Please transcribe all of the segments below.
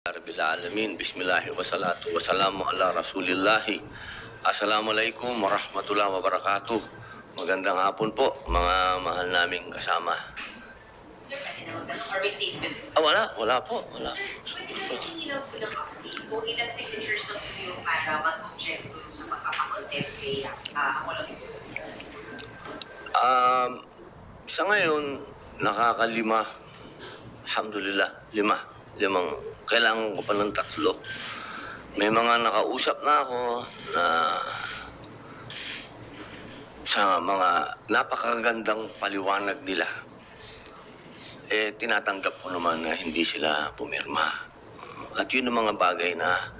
Rabbil alamin, bismillahi wassalatu wassalamu ala rasulillahi. Assalamualaikum warahmatullahi wabarakatuh. Magandang hapon po, mga mahal naming kasama. Sir, pwede na magtanong or may statement? Wala po. Sir, pwede na tingin lang po ng update kung ilang signatures na po yung para mag-object dun sa pagpapakontempt kay Apollo Kibuloy. Sa ngayon, nakakalima. Alhamdulillah, limang. Kailangan ko pa ng 3. May mga nakausap na ako na sa mga napakagandang paliwanag nila. Tinatanggap ko naman na hindi sila pumirma. At yun ang mga bagay na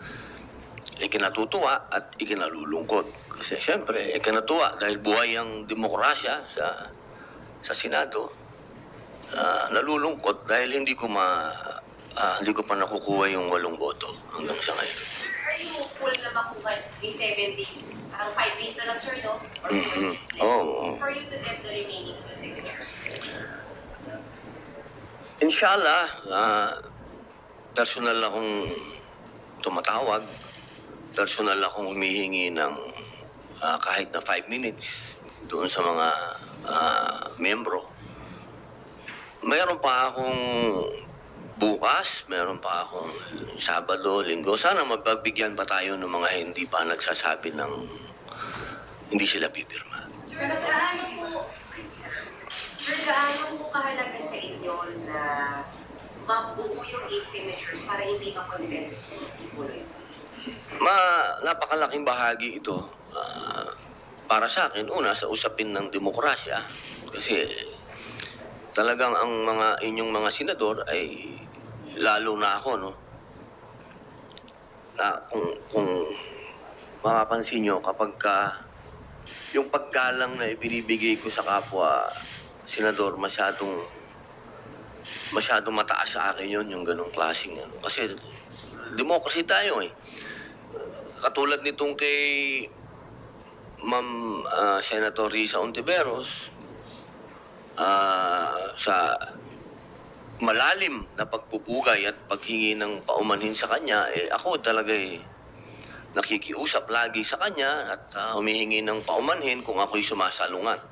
ikinatutuwa at ikinalulungkot. Kasi siyempre, ikinatuwa dahil buhay ang demokrasya sa Senado. Nalulungkot dahil hindi ko pa nakukuha yung 8 boto hanggang sa ngayon. Are you hopeful na makuha may 7 days? Parang 5 days na lang, sir, no? Or 4 days left? Oo. For you to get the remaining signatures? Inshallah, personal akong tumatawag. Personal akong humihingi ng kahit na 5 minutes doon sa mga membro. Mayroon pa akong bukas, meron pa akong Sabado, Linggo. Sana mapagbigyan pa tayo ng mga hindi pa nagsasabi ng hindi sila pipirma. Sir, gaano po kahalaga sa inyo na mabuo yung 8 signatures para hindi ma-condemn si Kibuloy? Napakalaking bahagi ito para sa akin. Una, sa usapin ng demokrasya. Kasi talagang ang inyong mga senador ay lalo na ako, no? Na kung mapapansin nyo, kapag yung paggalang na ibinibigay ko sa kapwa senador, masyadong mataas sa akin yun, yung ganong klaseng ano. Kasi democracy tayo eh. Katulad nitong kay Ma'am Senator Risa Ontiveros, sa malalim na pagpupugay at paghingi ng paumanhin sa kanya, ako talaga nakikiusap lagi sa kanya at humihingi ng paumanhin kung ako'y sumasalungat.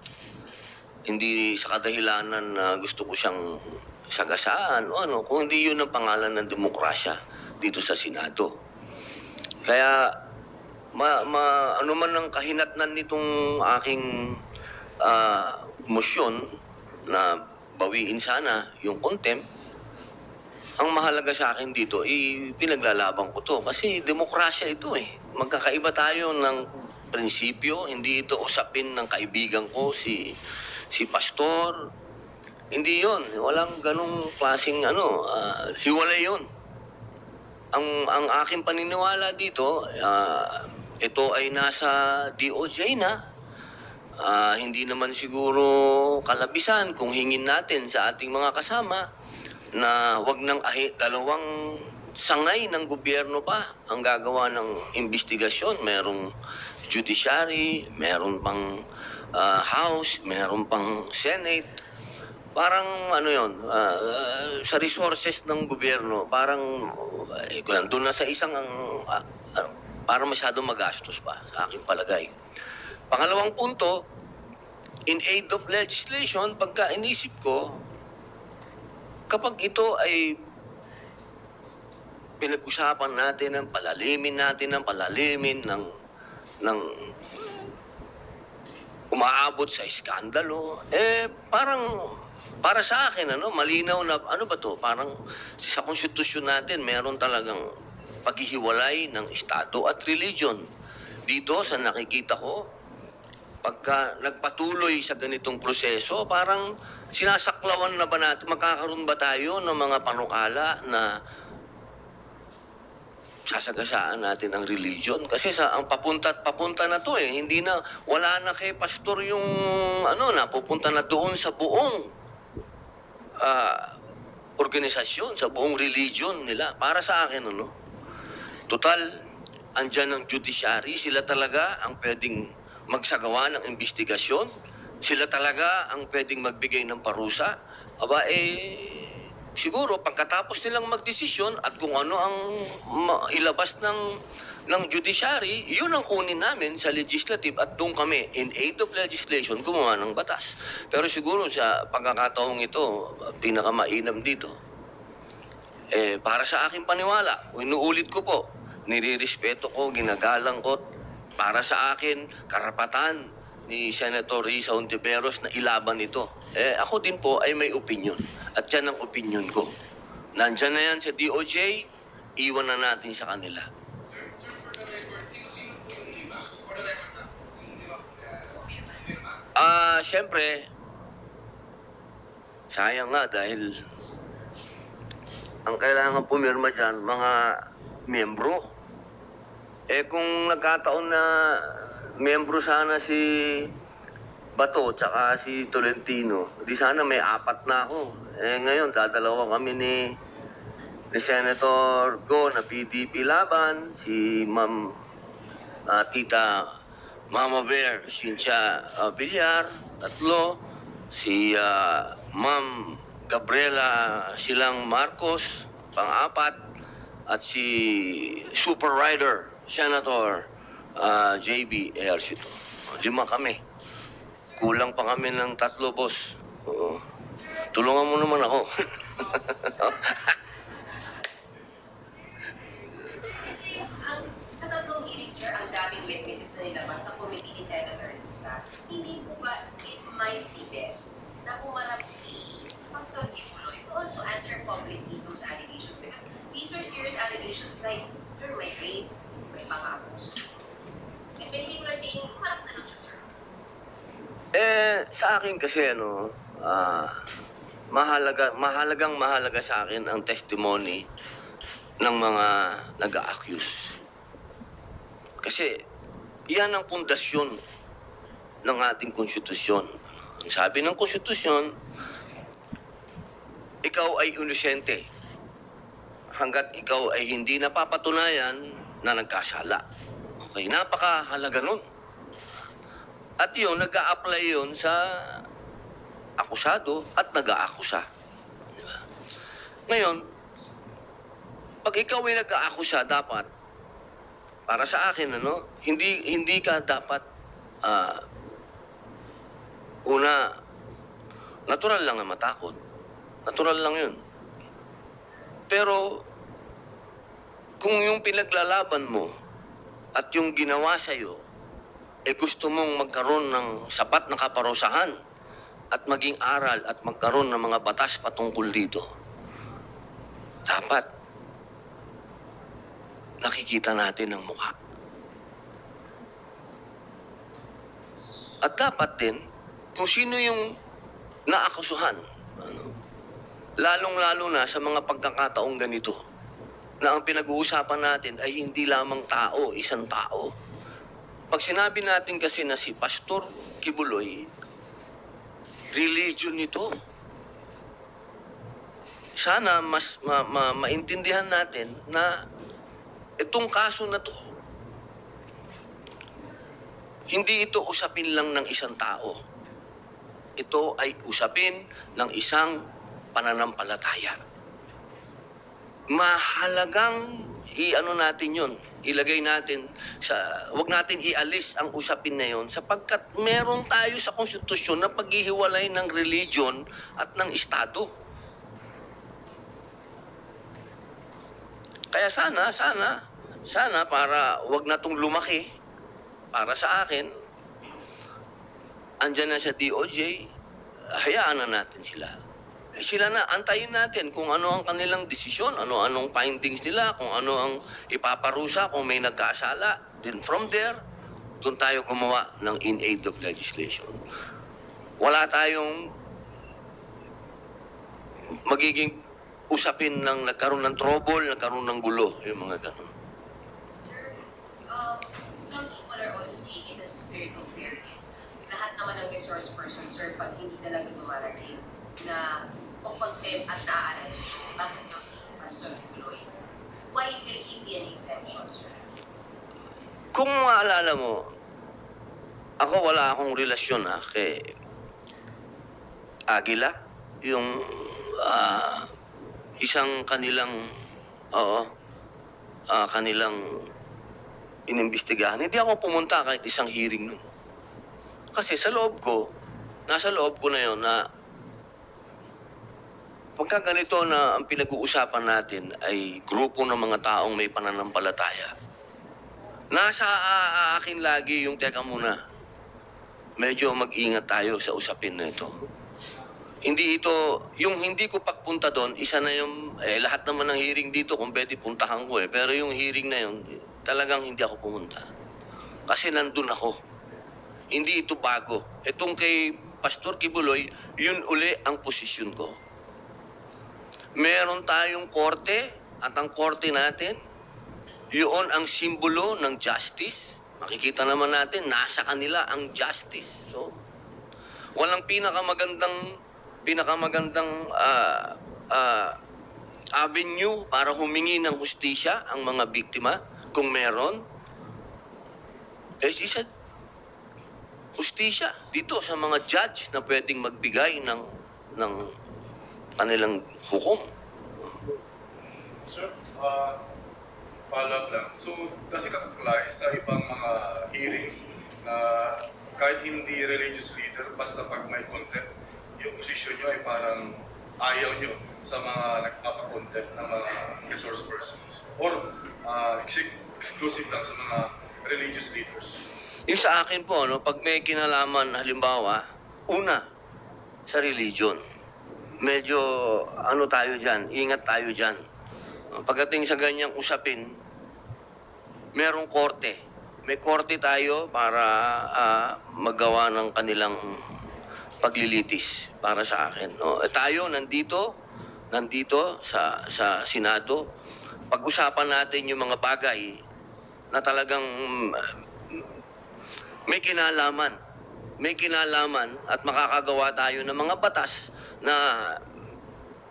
Hindi sa kadahilanan na gusto ko siyang sagasaan o ano, kung hindi yun ang pangalan ng demokrasya dito sa Senado. Kaya ano man ang kahinatnan nitong aking motion na bawiin sana yung contempt, ang mahalaga sa akin dito, pinaglalaban ko to. Kasi demokrasya ito eh. Magkakaiba tayo ng prinsipyo. Hindi ito usapin ng kaibigan ko, si pastor. Hindi yon. Walang ganong klaseng hiwalay yon. Ang aking paniniwala dito, ito ay nasa DOJ na. Hindi naman siguro kalabisan kung hingin natin sa ating mga kasama na wag nang dalawang sangay ng gobyerno pa ang gagawa ng investigasyon. Merong judiciary, meron pang House, meron pang Senate. Parang sa resources ng gobyerno, parang doon na sa isang parang masyadong magastos pa sa aking palagay. Pangalawang punto, in aid of legislation, pagka inisip ko, kapag ito ay pinag-usapan natin ng palalimin ng umaabot sa iskandalo, parang para sa akin, malinaw na, ano ba to? Parang sa konstitusyon natin, meron talagang paghihiwalay ng Estado at religion. Dito, sa nakikita ko, pagka nagpatuloy sa ganitong proseso, parang sinasaklawan na ba natin, magkakaroon ba tayo ng mga panukala na sasagasaan natin ang religion? Kasi ang papunta na to eh, hindi na, wala na kay pastor yung pupunta na doon sa buong organisasyon, sa buong religion nila. Para sa akin, total, andyan ang judiciary, sila talaga ang pwedeng magsagawa ng investigasyon. Sila talaga ang pwedeng magbigay ng parusa. siguro pagkatapos nilang magdesisyon at kung ano ang ilabas ng judiciary, yun ang kunin namin sa legislative at doon kami, in aid of legislation, gumawa ng batas. Pero siguro sa pagkakataong ito, pinakamainam dito, para sa aking paniwala, inuulit ko po, nirirespeto ko, ginagalang ko, para sa akin, karapatan ni Senator Risa Hontiveros na ilaban ito. Ako din po ay may opinion. At yan ang opinion ko. Nandyan na yan sa DOJ, iwan na natin sa kanila. Siyempre, sayang nga dahil ang kailangan pumirma dyan, mga miyembro. Kung nagkataon na miyembro sana si Bato tsaka si Tolentino, di sana may 4 na ako. Ngayon, dadalawa kami ni Senator Go na PDP laban, si Ma'am Tita Mama Bear, Cynthia Villar, 3, si Ma'am Gabriela Silang Marcos, 4, at si Super Rider, Senator JB Ejercito. 5 kami. Kulang pa kami ng 3, boss. Oo. Tulungan mo naman ako. Kasi sa tatlong hearing, sir, ang daming witnesses na nilabas sa committee ni Senator Risa. Hindi po ba it might be best na pumarap si Pastor Kibuloy to also answer publicly those allegations? Because these are serious allegations like, sir, may rape, may pang-abuse. And when people are saying, pumarap na lang siya, sir. Sa akin kasi, mahalagang sa akin ang testimony ng mga nag-a-accuse. Kasi, yan ang pundasyon ng ating konstitusyon. Ang sabi ng konstitusyon, ikaw ay inosente hanggat ikaw ay hindi napapatunayan na nagkasala. Okay, napakahalaga nun. At yun, nag-a-apply yun sa akusado at nag-aakusa. Diba? Ngayon, pag ikaw ay nag-aakusa, dapat, para sa akin, hindi ka dapat, natural lang na matakot. Natural lang yun. Pero, kung yung pinaglalaban mo at yung ginawa sa'yo, gusto mong magkaroon ng sapat na kaparusahan at maging aral at magkaroon ng mga batas patungkol dito, dapat nakikita natin ang mukha. At dapat din, kung sino yung naakusuhan, lalong-lalo na sa mga pagkakataong ganito, na ang pinag-uusapan natin ay hindi lamang tao, isang tao. Pag sinabi natin kasi na si Pastor Kibuloy, religion nito. Sana mas maintindihan natin na itong kaso na to, hindi ito usapin lang ng isang tao. Ito ay usapin ng isang pananampalataya. Mahalagang natin yun. Ilagay natin wag natin ialis ang usapin na yun sapagkat meron tayo sa konstitusyon na paghihiwalay ng religion at ng Estado. Kaya sana para wag na itong lumaki, para sa akin, andyan na sa DOJ, hayaan na natin sila. Sila na, antayin natin kung ano ang kanilang desisyon, ano-anong findings nila, kung ano ang ipaparusa, kung may nagkasala. Then from there, doon tayo gumawa ng in aid of legislation. Wala tayong magiging usapin ng nagkaroon ng trouble, nagkaroon ng gulo, yung mga ganun. Some people are also saying in the spirit of fairness, lahat naman ng resource person, sir, pag hindi talaga dumarating na contempt at na-arrest, bakit daw si Pastor Kibuloy? Why will he be an exemption, sir? Kung maalala mo, ako wala akong relasyon kay Aguila, yung isang kanilang, kanilang inimbestigahan. Hindi ako pumunta kahit isang hearing nun. Kasi sa loob ko, nasa loob ko na yon na pagka ganito na ang pinag-uusapan natin ay grupo ng mga taong may pananampalataya, nasa akin lagi yung, teka muna, medyo mag-ingat tayo sa usapin na ito. Hindi ito, yung hindi ko pagpunta doon, isa na yung, lahat naman ng hearing dito, kung pwede puntahan ko pero yung hearing na yun, talagang hindi ako pumunta. Kasi nandun ako. Hindi ito bago. Itong kay Pastor Kibuloy, yun uli ang posisyon ko. Meron tayong korte, at ang korte natin, yun ang simbolo ng justice. Makikita naman natin, nasa kanila ang justice. So, walang pinakamagandang avenue para humingi ng hustisya ang mga biktima. Kung meron, isa hustisya dito sa mga judge na pwedeng magbigay ng kanilang hukom. Sir, follow-up lang. So, kasi katuklay sa ibang mga hearings na kahit hindi religious leader, basta pag may content, yung posisyon nyo ay parang ayaw nyo sa mga nagpapakontent ng mga resource persons or exclusive lang sa mga religious leaders. Yung sa akin po, pag may kinalaman, halimbawa, una, sa religion, medyo tayo dyan, ingat tayo dyan. Pagdating sa ganyang usapin, merong korte. May korte tayo para magawa ng kanilang paglilitis para sa akin. Tayo nandito sa Senado, pag-usapan natin yung mga bagay na talagang may kinalaman at makakagawa tayo ng mga batas na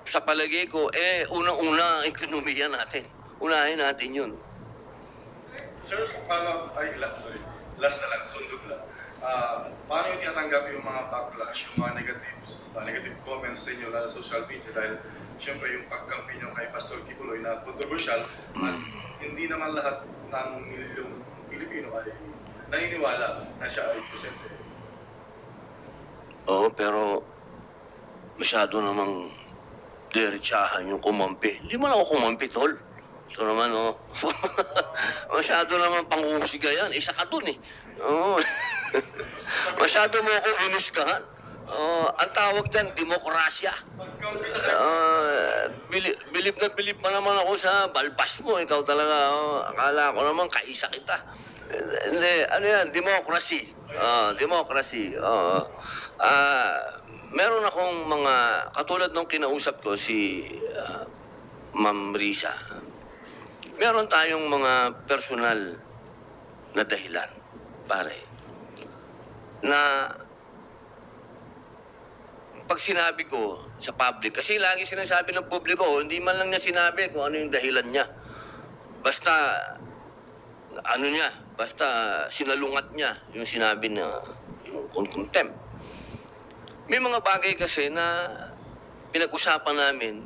sa palagay ko, unang-una ang ekonomiya natin. Unahin natin yun. Sir, last na lang, sundot lang. Paano yung tinatanggap yung mga backlash, yung mga negative comments sa inyo na social media dahil siyempre yung pagkampi nyo kay Pastor Kibuloy na controversial at hindi naman lahat ng milyong Pilipino ay naniniwala na siya ay presente. Oo, pero masyado namang diretsahan yung kumampi. Hindi man ako kumampi, tol. So naman, masyado naman panghuhusga yan. Isa ka dun eh. Oo. Masyado mo ako hinusgahan. Ang tawag dyan, demokrasya. Pagkampi sa Bilib na bilib pa naman ako sa balbas mo. Ikaw talaga, akala ko naman kaisa kita. Hindi, ano yan, democracy. Democracy. Meron akong mga, katulad nung kinausap ko si Ma'am Risa, meron tayong mga personal na dahilan, pare, na pag sinabi ko sa public, kasi lagi sinasabi ng publiko, hindi man lang niya sinabi kung ano yung dahilan niya. Basta, basta sinalungat niya yung sinabi na yung contempt. May mga bagay kasi na pinag-usapan namin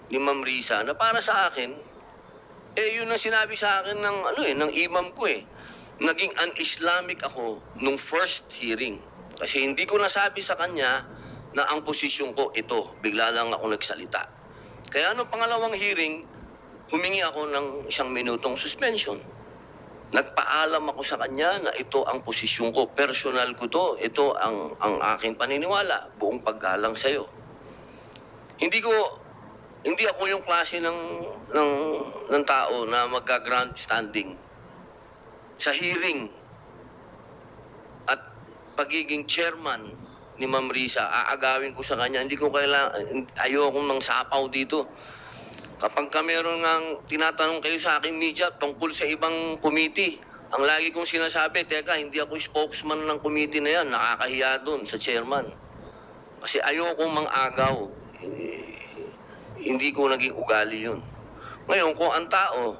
ni Ma'am Risa na para sa akin, yun ang sinabi sa akin ng imam ko eh. Naging un-Islamic ako nung first hearing. Kasi hindi ko nasabi sa kanya na ang posisyon ko ito. Bigla lang ako nagsalita. Kaya nung pangalawang hearing, humingi ako ng 1 minutong suspension. Nagpaalam ako sa kanya na ito ang posisyon ko. Personal ko to. Ito ang aking paniniwala. Buong paggalang sa'yo. Hindi ako yung klase ng tao na magka-ground standing sa hearing at pagiging chairman ni Ma'am Risa. Aagawin ko sa kanya. Hindi ko ayokong mang sapaw dito. Kapag meron ngang tinatanong kayo sa aking media tungkol sa ibang committee, ang lagi kong sinasabi, teka, hindi ako spokesman ng committee na yan. Nakakahiya doon sa chairman. Kasi ayokong mang-agaw. Hindi ko naging ugali yun. Ngayon, kung ang tao,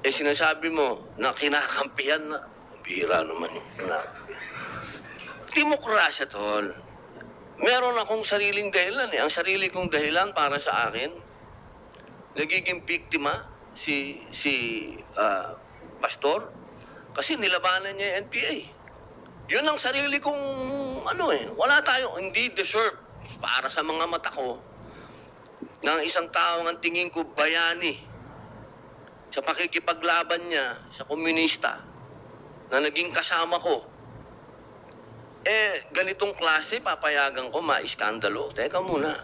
sinasabi mo na kinakampihan na, bihira naman yun. Demokrasya, tol. Meron akong sariling dahilan eh. Ang sarili kong dahilan para sa akin, nagiging biktima si pastor kasi nilabanan niya yung NPA. Yun ang sarili kong wala tayo, hindi deserve para sa mga mata ko ng isang taong ang tingin ko bayani sa pakikipaglaban niya sa komunista na naging kasama ko. Ganitong klase, papayagan ko, maiskandalo. Teka muna.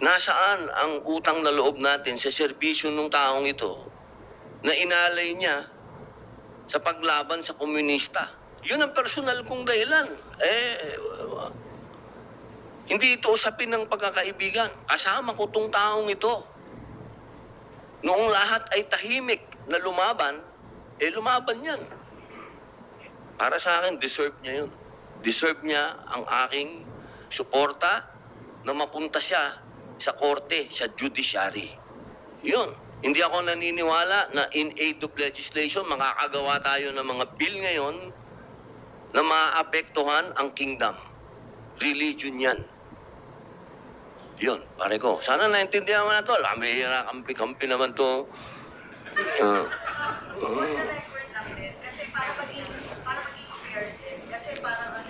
Nasaan ang utang na loob natin sa serbisyo ng taong ito na inalay niya sa paglaban sa komunista? Yun ang personal kong dahilan. Hindi ito usapin ng pagkakaibigan. Kasama ko tong taong ito. Noong lahat ay tahimik na lumaban, lumaban yan. Para sa akin, deserve niya yun. Deserve niya ang aking suporta na mapunta siya sa korte, sa judiciary. Yun. Hindi ako naniniwala na in aid of legislation, makakagawa tayo ng mga bill ngayon na maapektuhan ang kingdom. Religion yan. Yun, pare ko. Sana naintindihan mo na to. Lamihira, kampi-kampi naman to. For the record lang din, kasi para maging fair din, kasi parang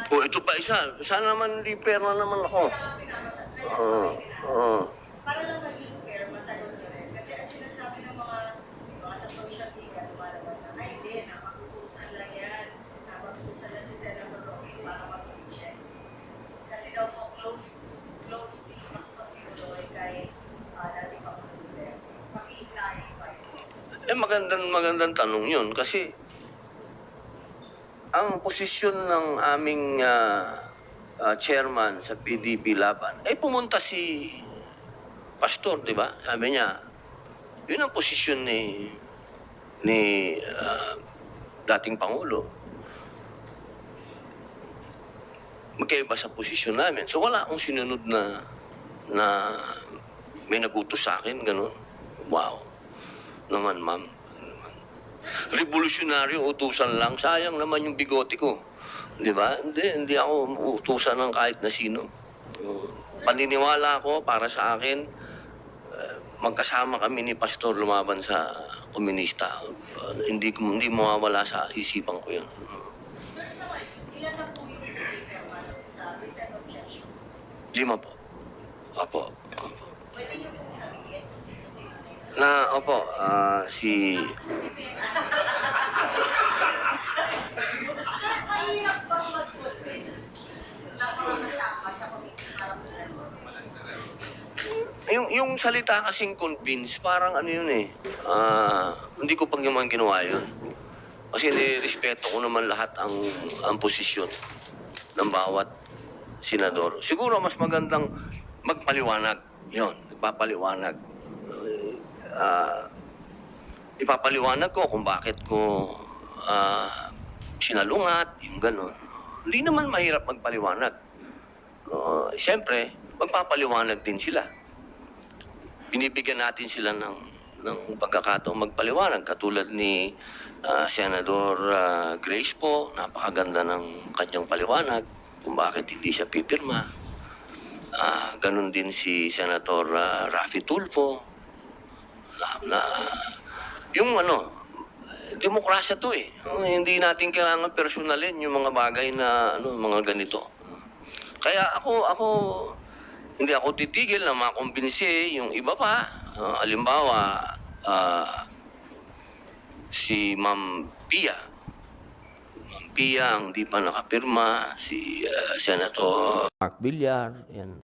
Ito pa isa. Sana naman hindi fair na naman ako. para lang maging fair, masagot na rin. Kasi ang sinasabi ng mga sa social media, lumalabas na, ay hindi, napagutusan lang yan. Napagutusan lang si Senator Roque para mag-check. Kasi daw po close si Pastor Kibuloy kay dating Pangulong Duterte. Paki-clarify. Magandang tanong yun. Kasi ang posisyon ng aming chairman sa PDP Laban, pumunta si Pastor, di ba? Sabi niya, yun ang posisyon ni dating Pangulo. Magkaiba sa posisyon namin. So wala akong sinunod na may nagutos sa akin, ganun. Wow. Naman, ma'am. Revolusyonaryo, utusan lang. Sayang naman yung bigote ko. Di ba? Hindi ako utusan ng kahit na sino. Paniniwala ko, para sa akin, magkasama kami ni Pastor lumaban sa komunista. Hindi mawawala sa isipan ko yun. Sir, sa ilan na po yung pirma sa written objection? 5 po. Opo. Pwede niyo pong sabihin kung sino-sino na yun? Si... Sir, mahirap bang mag-convince na mga kasama sa committee para po Yung salita kasing convince, parang yun hindi ko pang naman ginawa yun. Kasi nirespeto ko naman lahat ang posisyon ng bawat senador. Siguro mas magandang magpaliwanag. Yun, ipapaliwanag. Ipapaliwanag ko kung bakit ko sinalungat, yung gano'n. Hindi naman mahirap magpaliwanag. Siyempre, magpapaliwanag din sila. Binibigyan natin sila ng pagkakataong magpaliwanag. Katulad ni Senador Grace po, napakaganda ng kanyang paliwanag kung bakit hindi siya pipirma. Ganun din si Senator Raffy Tulfo. Yung demokrasya to eh. Hindi natin kailangan personalin yung mga bagay na mga ganito. Kaya ako hindi ako titigil na makumbinsi yung iba pa. Halimbawa, si Ma'am Pia. Ma'am Pia ang di pa nakapirma, si Senator Mark Villar, yan.